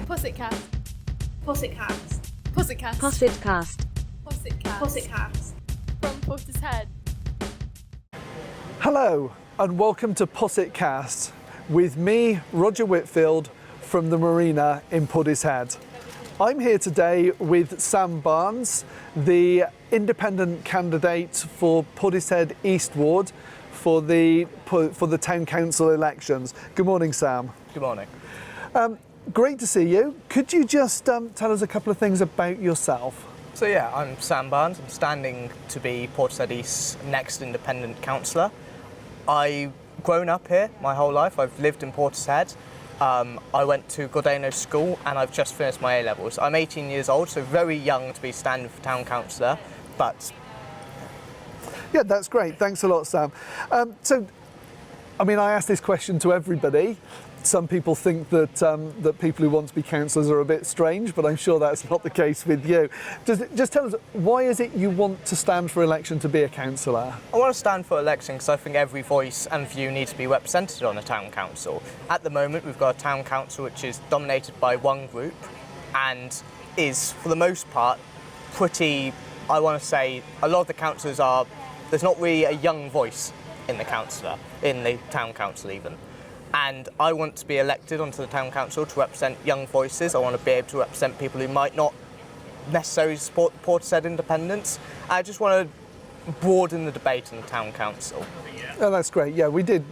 Pussycat. Pussycast. Pussycat. Possidcast. Pussycat. Pussycast. From Portishead. Hello and welcome to Pussycast with me, Roger Whitfield from the Marina in Portishead. I'm here today with Sam Barnes, the independent candidate for Portishead East Ward for the Town Council elections. Good morning, Sam. Good morning. Great to see you. Could you just tell us a couple of things about yourself? So yeah, I'm Sam Barnes. I'm standing to be Portishead East's next independent councillor. I've grown up here my whole life. I've lived in Portishead. I went to Gordano School and I've just finished my A-levels. I'm 18 years old, so very young to be standing for town councillor, but... Yeah, that's great. Thanks a lot, Sam. I ask this question to everybody. Some people think that that people who want to be councillors are a bit strange, but I'm sure that's not the case with you. Just tell us, why is it you want to stand for election to be a councillor? I want to stand for election because I think every voice and view needs to be represented on a town council. At the moment, we've got a town council which is dominated by one group and is, for the most part, pretty, I want to say, a lot of the councillors are, there's not really a young voice in the town council even. And I want to be elected onto the town council to represent young voices. I want to be able to represent people who might not necessarily support the Portishead independence. I just want to broaden the debate in the town council. Oh, that's great. Yeah, we did.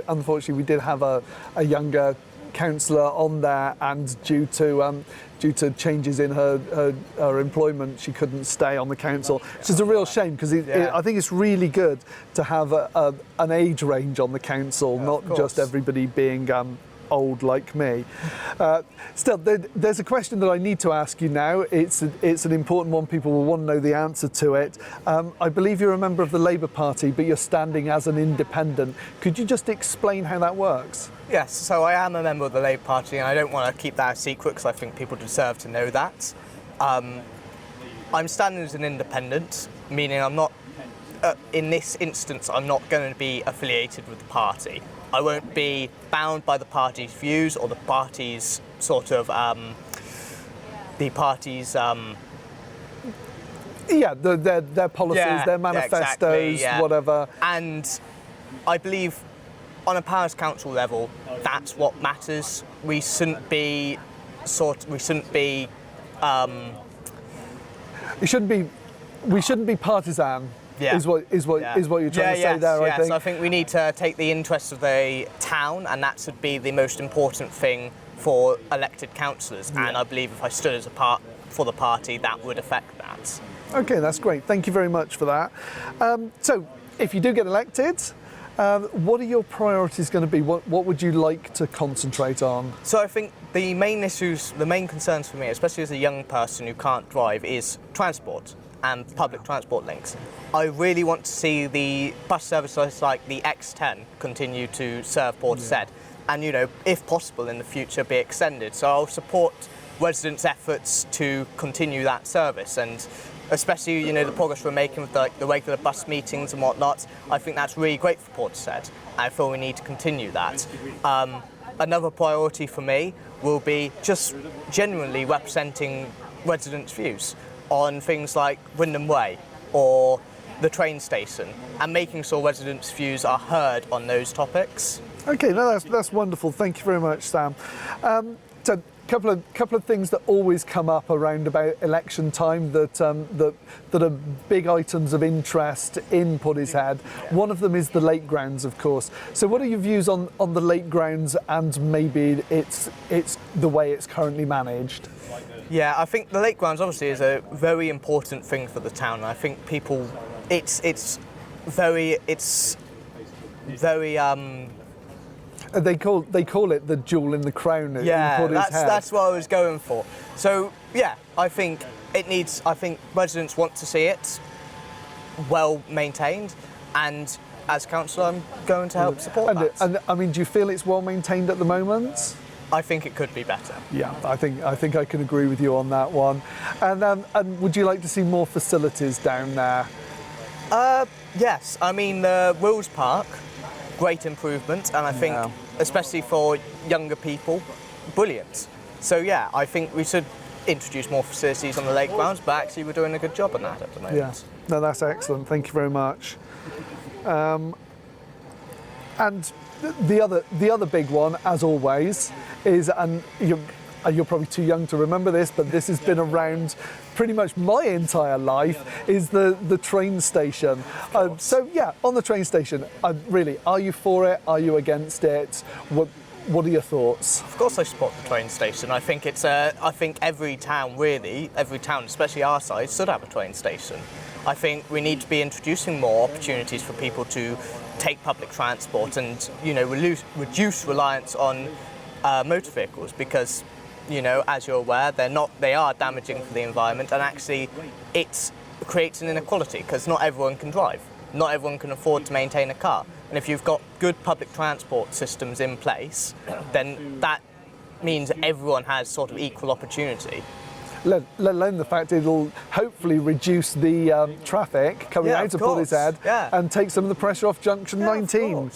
Unfortunately, we did have a younger councillor on there, and due to changes in her employment, she couldn't stay on the council, which is a real shame because I think it's really good to have an age range on the council, not just everybody being old like me. Still, there's a question that I need to ask you now. It's an important one. People will want to know the answer to it. I believe you're a member of the Labour Party, but you're standing as an independent. Could you just explain how that works? Yes, so I am a member of the Labour Party and I don't want to keep that a secret because I think people deserve to know that. I'm standing as an independent, meaning I'm not, in this instance, I'm not going to be affiliated with the party. I won't be bound by the party's views or the party's sort of, their policies, their manifestos, whatever. And I believe on a parish council level, that's what matters. We shouldn't be partisan. Yeah. Is what you're trying to say there, I think. I think we need to take the interests of the town, and that should be the most important thing for elected councillors. Yeah. And I believe if I stood as a part for the party, that would affect that. Okay, that's great. Thank you very much for that. So, if you do get elected, what are your priorities going to be? What would you like to concentrate on? So I think the main concerns for me, especially as a young person who can't drive, is transport and public transport links. I really want to see the bus services like the X10 continue to serve Portishead and, if possible in the future, be extended. So I'll support residents' efforts to continue that service, and especially, the progress we're making with the regular bus meetings and whatnot. I think that's really great for Portishead. I feel we need to continue that. Another priority for me will be just genuinely representing residents' views on things like Wyndham Way or the train station, and making sure residents' views are heard on those topics. Okay, no, that's wonderful. Thank you very much, Sam. So, couple of things that always come up around about election time that are big items of interest in Portishead. One of them is the lake grounds, of course. So what are your views on the lake grounds and maybe it's the way it's currently managed? Yeah, I think the lake grounds obviously is a very important thing for the town. I think people, it's very They call it the jewel in the crown. Yeah, in Portishead. that's what I was going for. So yeah, I think residents want to see it well maintained, and as councillor, I'm going to help support that. And do you feel it's well maintained at the moment? I think it could be better. Yeah, I think I can agree with you on that one. And would you like to see more facilities down there? Yes, the Wills Park, great improvement, and I think especially for younger people, brilliant. So yeah, I think we should introduce more facilities on the lake grounds, but actually we're doing a good job on that at the moment. Yeah, no, that's excellent. Thank you very much. And the other big one, as always, is, and you're probably too young to remember this, but this has been around pretty much my entire life, is the train station. So yeah, on the train station, really, are you for it? Are you against it? What are your thoughts? Of course I support the train station. I think it's I think every town, especially our size, should have a train station. I think we need to be introducing more opportunities for people to take public transport and, you know, reduce reliance on motor vehicles, because, you know, as you're aware, they are damaging for the environment, and actually it creates an inequality because not everyone can drive. Not everyone can afford to maintain a car. And if you've got good public transport systems in place, then that means everyone has sort of equal opportunity. Let alone the fact it'll hopefully reduce the traffic coming out of Portishead and take some of the pressure off Junction 19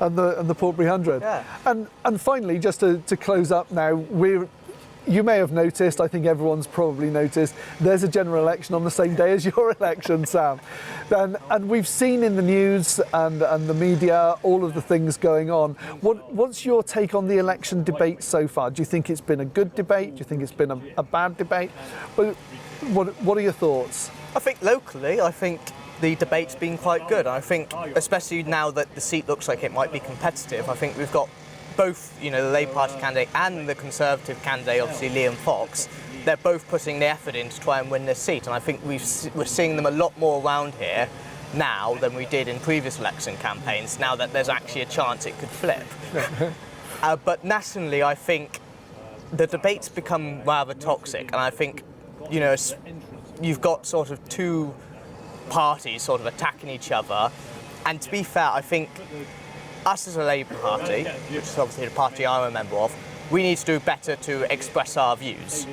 and the Portbury 100. Yeah. And finally, just to close up now, you may have noticed, I think everyone's probably noticed, there's a general election on the same day as your election, Sam. And we've seen in the news and the media all of the things going on. What's your take on the election debate so far? Do you think it's been a good debate? Do you think it's been a bad debate? What are your thoughts? I think locally, I think the debate's been quite good. I think, especially now that the seat looks like it might be competitive, I think we've got both, you know, the Labour Party candidate and the Conservative candidate, obviously Liam Fox. They're both putting the effort in to try and win this seat, and I think we're seeing them a lot more around here now than we did in previous election campaigns, now that there's actually a chance it could flip. But nationally, I think the debate's become rather toxic, and I think, you know, you've got sort of two parties sort of attacking each other, and to be fair, I think us as a Labour Party, which is obviously the party I'm a member of, we need to do better to express our views.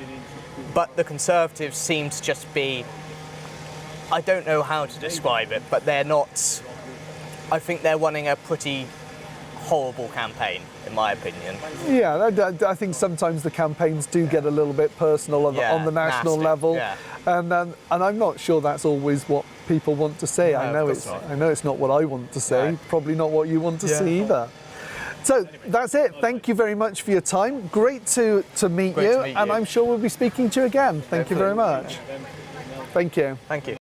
But the Conservatives seem to just be, I don't know how to describe it, but they're not, I think they're running a pretty horrible campaign, in my opinion. Yeah, I think sometimes the campaigns do get a little bit personal on the national level, and I'm not sure that's always what people want to say. No, I know it's not what I want to say. No. Probably not what you want to see either. So that's it. Thank you very much for your time. Great to meet you, and I'm sure we'll be speaking to you again. Thank you very much. Thank you. Thank you.